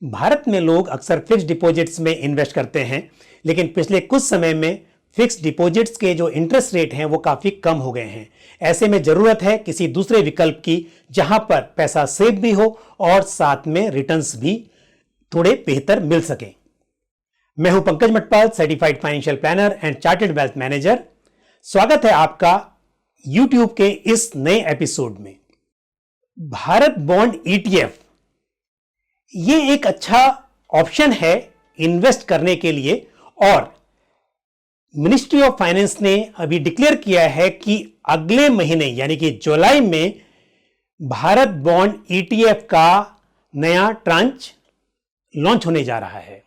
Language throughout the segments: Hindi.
भारत में लोग अक्सर फिक्स्ड डिपॉजिट्स में इन्वेस्ट करते हैं, लेकिन पिछले कुछ समय में फिक्स्ड डिपॉजिट्स के जो इंटरेस्ट रेट हैं वो काफी कम हो गए हैं। ऐसे में जरूरत है किसी दूसरे विकल्प की जहां पर पैसा सेफ भी हो और साथ में रिटर्न्स भी थोड़े बेहतर मिल सके। मैं हूं Pankaj Matpal, certified financial planner and chartered wealth manager. स्वागत है आपका YouTube के इस नए एपिसोड में। भारत बॉन्ड ETF ये एक अच्छा ऑप्शन है इन्वेस्ट करने के लिए, और मिनिस्ट्री ऑफ फाइनेंस ने अभी डिक्लेयर किया है कि अगले महीने यानी कि जुलाई में भारत बॉन्ड ETF का नया ट्रांच लॉन्च होने जा रहा है।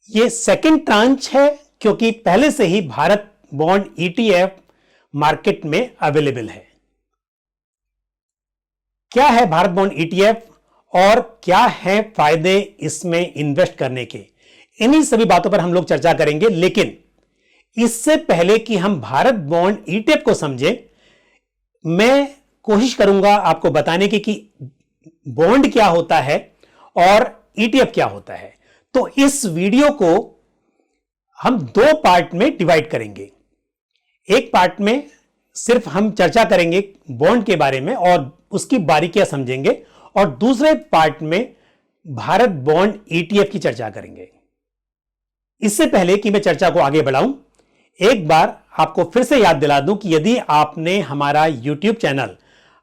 यह सेकंड ट्रांच है क्योंकि पहले से ही भारत बॉन्ड ETF मार्केट में अवेलेबल है। क्या है भारत बॉन्ड ETF और क्या है फायदे इसमें इन्वेस्ट करने के, इन्हीं सभी बातों पर हम लोग चर्चा करेंगे। लेकिन इससे पहले कि हम भारत बॉन्ड ETF को समझें, मैं कोशिश करूंगा आपको बताने की कि बॉन्ड क्या होता है और ETF क्या होता है। तो इस वीडियो को हम दो पार्ट में डिवाइड करेंगे। एक पार्ट में सिर्फ हम चर्चा करेंगे बॉन्ड के बारे में और उसकी बारीकियां समझेंगे, और दूसरे पार्ट में भारत बॉन्ड ETF की चर्चा करेंगे। इससे पहले कि मैं चर्चा को आगे बढ़ाऊं, एक बार आपको फिर से याद दिला दूं कि यदि आपने हमारा YouTube चैनल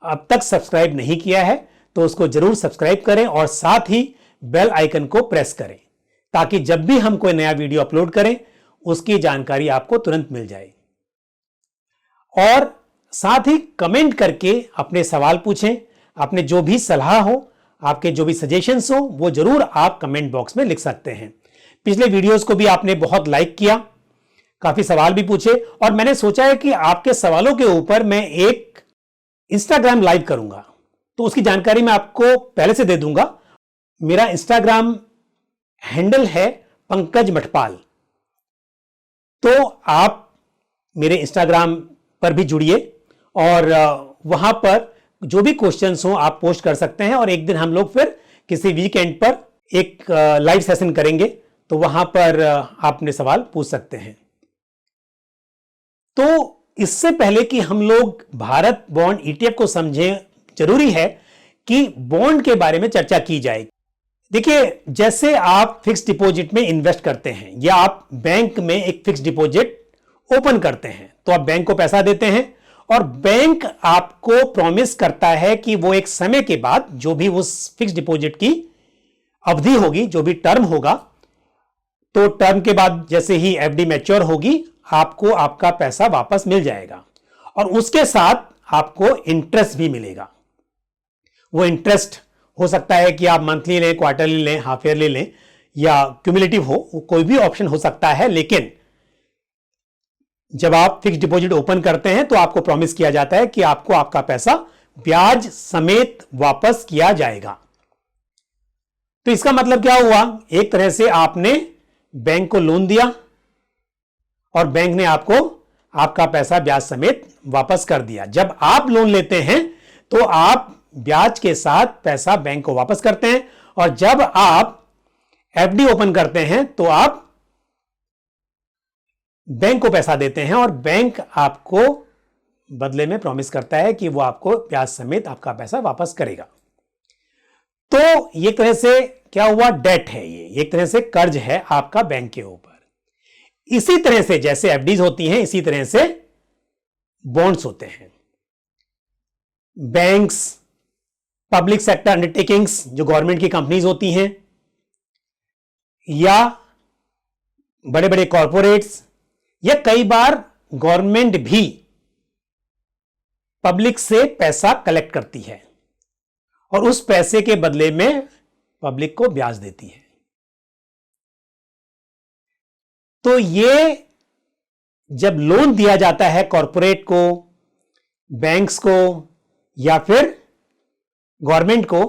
अब तक सब्सक्राइब नहीं किया है तो उसको जरूर सब्सक्राइब करें और साथ ही बेल आइकन को प्रेस करें, ताकि जब भी हम कोई नया वीडियो अपलोड करें उसकी जानकारी आपको तुरंत मिल जाए। और साथ ही कमेंट करके अपने सवाल पूछें, अपने जो भी सलाह हो, आपके जो भी सजेशंस हो, वो जरूर आप कमेंट बॉक्स में लिख सकते हैं। पिछले वीडियोस को भी आपने बहुत लाइक किया, काफी सवाल भी पूछे, और मैंने सोचा है कि आपके सवालों के ऊपर मैं एक इंस्टाग्राम लाइव करूंगा, तो उसकी जानकारी मैं आपको पहले से दे दूंगा। मेरा इंस्टाग्राम हैंडल है पंकज मटपाल, तो आप मेरे इंस्टाग्राम पर भी जुड़िए और वहां पर जो भी क्वेश्चंस हो आप पोस्ट कर सकते हैं। और एक दिन हम लोग फिर किसी वीकेंड पर एक लाइव सेशन करेंगे, तो वहां पर आप अपने सवाल पूछ सकते हैं। तो इससे पहले कि हम लोग भारत बॉन्ड ETF को समझें, जरूरी है कि बॉन्ड के बारे में चर्चा की जाए। देखिए, जैसे आप फिक्स डिपॉजिट में इन्वेस्ट करते हैं या आप बैंक में एक फिक्स डिपॉजिट ओपन करते हैं, तो आप बैंक को पैसा देते हैं और बैंक आपको प्रॉमिस करता है कि वो एक समय के बाद जो भी उस फिक्स डिपॉजिट की अवधि होगी, जो भी टर्म होगा, तो टर्म के बाद जैसे ही FD मैच्योर होगी आपको आपका पैसा वापस मिल जाएगा, और उसके साथ आपको इंटरेस्ट भी मिलेगा। वो इंटरेस्ट हो सकता है कि आप मंथली लें, क्वार्टरली लें, हाफ ईयरली लें या क्यूमुलेटिव हो, कोई भी ऑप्शन हो सकता है। लेकिन जब आप फिक्स डिपॉजिट ओपन करते हैं तो आपको प्रॉमिस किया जाता है कि आपको आपका पैसा ब्याज समेत वापस किया जाएगा। तो इसका मतलब क्या हुआ? एक तरह से आपने बैंक को लोन दिया और बैंक ने आपको आपका पैसा ब्याज समेत वापस कर दिया। जब आप लोन लेते हैं तो आप ब्याज के साथ पैसा बैंक को वापस करते हैं, और जब आप FD ओपन करते हैं तो आप बैंक को पैसा देते हैं, और बैंक आपको बदले में प्रॉमिस करता है कि वो आपको ब्याज समेत आपका पैसा वापस करेगा। तो ये तरह से क्या हुआ? डेट है, ये एक तरह से कर्ज है आपका बैंक के ऊपर। इसी तरह से जैसे FDs होती हैं, इसी तरह से बॉन्ड्स होते हैं। बैंक्स, पब्लिक सेक्टर अंडरटेकिंग्स जो गवर्नमेंट की कंपनीज होती हैं, या बड़े बड़े कॉरपोरेट्स, या कई बार गवर्नमेंट भी पब्लिक से पैसा कलेक्ट करती है और उस पैसे के बदले में पब्लिक को ब्याज देती है। तो ये जब लोन दिया जाता है कॉरपोरेट को, बैंक्स को या फिर गवर्नमेंट को,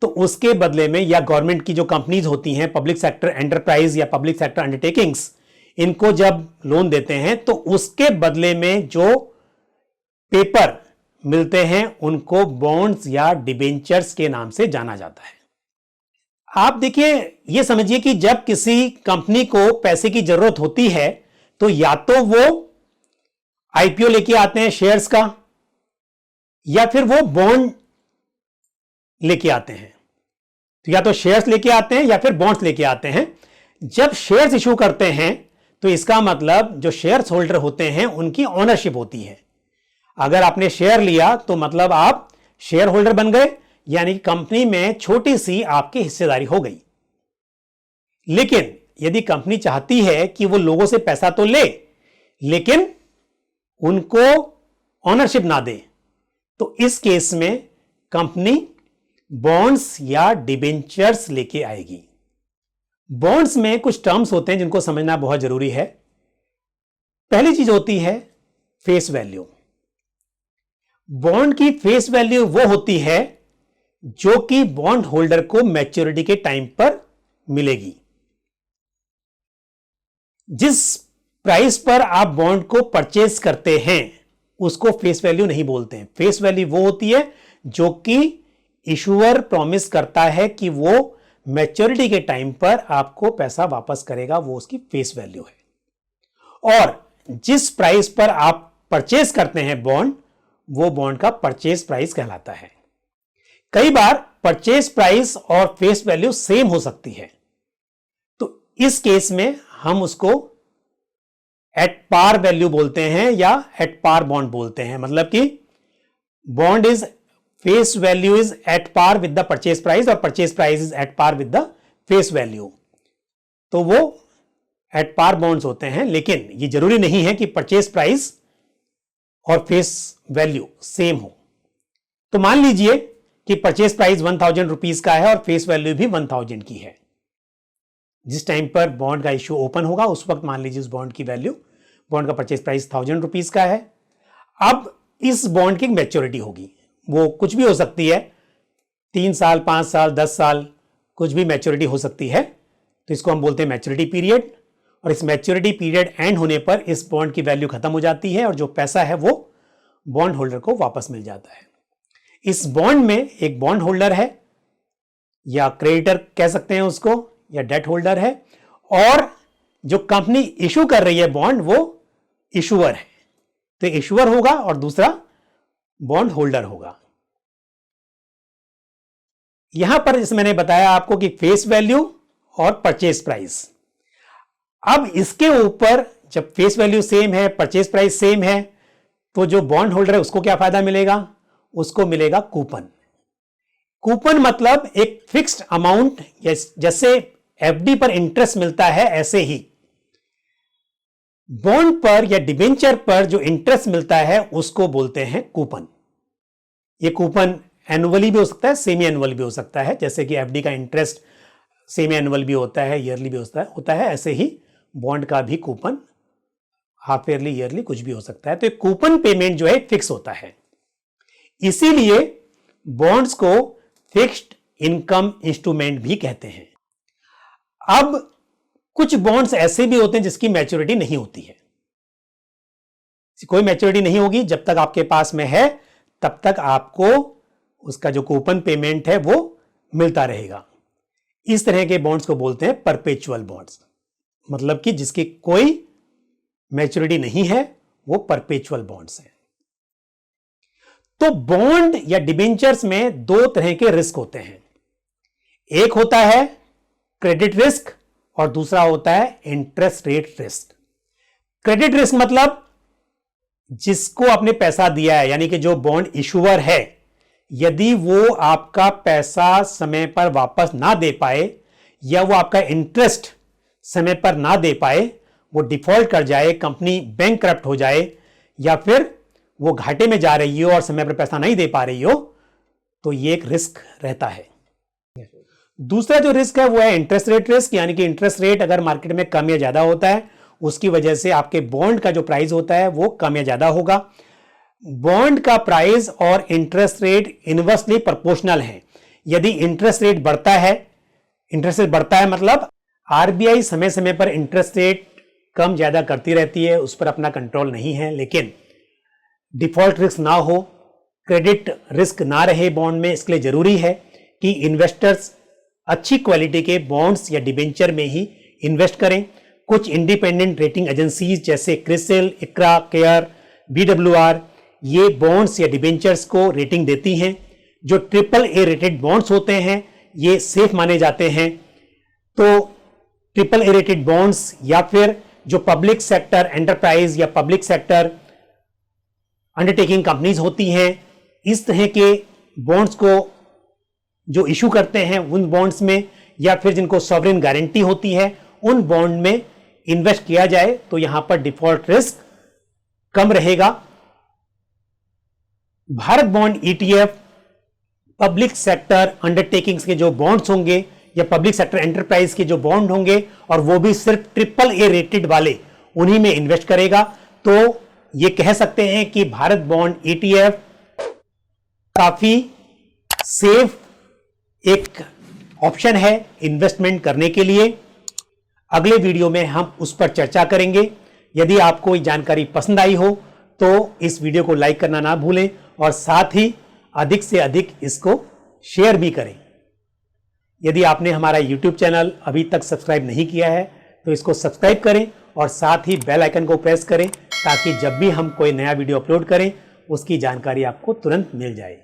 तो उसके बदले में, या गवर्नमेंट की जो कंपनीज होती हैं, पब्लिक सेक्टर एंटरप्राइज या पब्लिक सेक्टर अंडरटेकिंग्स, इनको जब लोन देते हैं तो उसके बदले में जो पेपर मिलते हैं उनको बॉन्ड्स या डिबेंचर्स के नाम से जाना जाता है। आप देखिए, यह समझिए कि जब किसी कंपनी को पैसे की जरूरत होती है तो या तो वो आईपीओ लेके आते हैं शेयर्स का, या फिर वो बॉन्ड लेके आते हैं। तो या तो शेयर्स लेके आते हैं या फिर बॉन्ड्स लेके आते हैं। जब शेयर्स इशू करते हैं तो इसका मतलब जो शेयर्स होल्डर होते हैं उनकी ओनरशिप होती है। अगर आपने शेयर लिया तो मतलब आप शेयर होल्डर बन गए, यानी कंपनी में छोटी सी आपकी हिस्सेदारी हो गई। लेकिन यदि कंपनी चाहती है कि वो लोगों से पैसा तो ले लेकिन उनको ओनरशिप ना दे, तो इस केस में कंपनी बॉन्ड्स या डिबेंचर्स लेके आएगी। बॉन्ड्स में कुछ टर्म्स होते हैं जिनको समझना बहुत जरूरी है। पहली चीज होती है फेस वैल्यू। बॉन्ड की फेस वैल्यू वो होती है जो कि बॉन्ड होल्डर को मैच्योरिटी के टाइम पर मिलेगी। जिस प्राइस पर आप बॉन्ड को परचेज करते हैं उसको फेस वैल्यू नहीं बोलते हैं। फेस वैल्यू वो होती है जो कि इशूअर प्रॉमिस करता है कि वो मैच्योरिटी के टाइम पर आपको पैसा वापस करेगा, वो उसकी फेस वैल्यू है। और जिस प्राइस पर आप परचेज करते हैं बॉन्ड, वो बॉन्ड का परचेज प्राइस कहलाता है। कई बार परचेज प्राइस और फेस वैल्यू सेम हो सकती है, तो इस केस में हम उसको एट पार वैल्यू बोलते हैं या एट पार बॉन्ड बोलते हैं। मतलब कि bond is face value is at par with the purchase price और purchase price is at par with the face value, तो वो एट पार बॉन्ड्स होते हैं। लेकिन ये जरूरी नहीं है कि परचेज प्राइस और फेस वैल्यू सेम हो। तो मान लीजिए कि परचेज प्राइस 1000 रुपीज का है और फेस वैल्यू भी 1000 की है। जिस टाइम पर बॉन्ड का इश्यू ओपन होगा उस वक्त मान लीजिए उस बॉन्ड की वैल्यू, बॉन्ड का परचेज प्राइस 1000 रुपीज का है। अब इस बॉन्ड की मैच्योरिटी होगी, वो कुछ भी हो सकती है, 3 साल, 5 साल, 10 साल, कुछ भी मैच्योरिटी हो सकती है। तो इसको हम बोलते हैं मैच्योरिटी पीरियड। और इस मैच्योरिटी पीरियड एंड होने पर इस बॉन्ड की वैल्यू खत्म हो जाती है और जो पैसा है वो बॉन्ड होल्डर को वापस मिल जाता है। इस बॉन्ड में एक बॉन्ड होल्डर है या क्रेडिटर कह सकते हैं उसको, या डेट होल्डर है, और जो कंपनी इशू कर रही है बॉन्ड वो इशूअर है। तो इशूअर होगा और दूसरा बॉन्ड होल्डर होगा। यहां पर जैसे मैंने बताया आपको कि फेस वैल्यू और परचेज प्राइस। अब इसके ऊपर जब फेस वैल्यू सेम है, परचेज प्राइस सेम है, तो जो बॉन्ड होल्डर है उसको क्या फायदा मिलेगा? उसको मिलेगा कूपन। कूपन मतलब एक फिक्स्ड अमाउंट, जैसे एफडी पर इंटरेस्ट मिलता है ऐसे ही बॉन्ड पर या डिबेंचर पर जो इंटरेस्ट मिलता है उसको बोलते हैं कूपन। ये कूपन एनुअली भी हो सकता है, सेमी एनुअल भी हो सकता है। जैसे कि एफडी का इंटरेस्ट सेमी एनुअल भी होता है, ईयरली भी होता है, ऐसे ही बॉन्ड का भी कूपन हाफ ईयरली, ईयरली कुछ भी हो सकता है। तो कूपन पेमेंट जो है फिक्स होता है, इसीलिए बॉन्ड्स को फिक्स्ड इनकम इंस्ट्रूमेंट भी कहते हैं। अब कुछ बॉन्ड्स ऐसे भी होते हैं जिसकी मैच्योरिटी नहीं होती है। कोई मैच्योरिटी नहीं होगी, जब तक आपके पास में है तब तक आपको उसका जो कूपन पेमेंट है वो मिलता रहेगा। इस तरह के बॉन्ड्स को बोलते हैं परपेचुअल बॉन्ड्स, मतलब कि जिसकी कोई मैच्योरिटी नहीं है वो परपेचुअल बॉन्ड्स हैं। तो बॉन्ड या डिबेंचर्स में दो तरह के रिस्क होते हैं। एक होता है क्रेडिट रिस्क और दूसरा होता है interest rate risk. Credit risk मतलब जिसको आपने पैसा दिया है, यानी कि जो बॉन्ड इशूअर है, यदि वो आपका पैसा समय पर वापस ना दे पाए या वो आपका इंटरेस्ट समय पर ना दे पाए, वो डिफॉल्ट कर जाए, कंपनी बैंकक्रप्ट हो जाए, या फिर वो घाटे में जा रही हो और समय पर पैसा नहीं दे पा रही हो, तो ये एक रिस्क रहता है। दूसरा जो रिस्क है वो है इंटरेस्ट रेट रिस्क, यानी कि इंटरेस्ट रेट अगर मार्केट में कम या ज्यादा होता है उसकी वजह से आपके बॉन्ड का जो प्राइस होता है वो कम या ज्यादा होगा। बॉन्ड का प्राइस और इंटरेस्ट रेट इनवर्सली प्रोपोर्शनल है। यदि इंटरेस्ट रेट बढ़ता है मतलब आरबीआई समय समय पर इंटरेस्ट रेट कम ज्यादा करती रहती है, उस पर अपना कंट्रोल नहीं है, लेकिन डिफॉल्ट रिस्क ना हो क्रेडिट रिस्क ना रहे बॉन्ड में, इसके लिए जरूरी है कि इन्वेस्टर्स अच्छी क्वालिटी के बॉन्ड्स या डिबेंचर में ही इन्वेस्ट करें। कुछ इंडिपेंडेंट रेटिंग एजेंसीज जैसे क्रिसिल, इक्रा, केयर, BWR ये बॉन्ड्स या डिबेंचर्स को रेटिंग देती हैं। जो AAA रेटेड बॉन्ड्स होते हैं ये सेफ माने जाते हैं। तो AAA रेटेड बॉन्ड्स या फिर जो पब्लिक सेक्टर एंटरप्राइज या पब्लिक सेक्टर अंडरटेकिंग कंपनीज होती हैं, इस तरह के बॉन्ड्स को जो इशू करते हैं उन बॉन्ड्स में, या फिर जिनको सॉवरेन गारंटी होती है उन बॉन्ड में इन्वेस्ट किया जाए तो यहां पर डिफॉल्ट रिस्क कम रहेगा। Bharat bond ETF public sector undertakings के जो बॉन्ड्स होंगे या पब्लिक सेक्टर एंटरप्राइज के जो बॉन्ड होंगे और वो भी सिर्फ AAA रेटेड वाले, उन्हीं में इन्वेस्ट करेगा। तो ये कह सकते हैं कि भारत बॉन्ड ETF काफी सेफ एक ऑप्शन है इन्वेस्टमेंट करने के लिए। अगले वीडियो में हम उस पर चर्चा करेंगे। यदि आपको ये जानकारी पसंद आई हो तो इस वीडियो को लाइक करना ना भूलें और साथ ही अधिक से अधिक इसको शेयर भी करें। यदि आपने हमारा YouTube चैनल अभी तक सब्सक्राइब नहीं किया है तो इसको सब्सक्राइब करें और साथ ही बेल आइकन को प्रेस करें ताकि जब भी हम कोई नया वीडियो अपलोड करें उसकी जानकारी आपको तुरंत मिल जाए।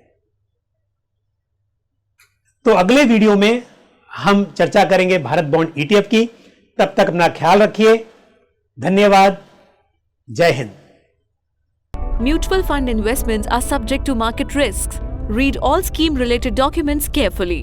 तो अगले वीडियो में हम चर्चा करेंगे भारत बॉन्ड ETF की। तब तक अपना ख्याल रखिए। धन्यवाद। जय Hind. Mutual fund investments are subject to market risks. Read all scheme related documents carefully.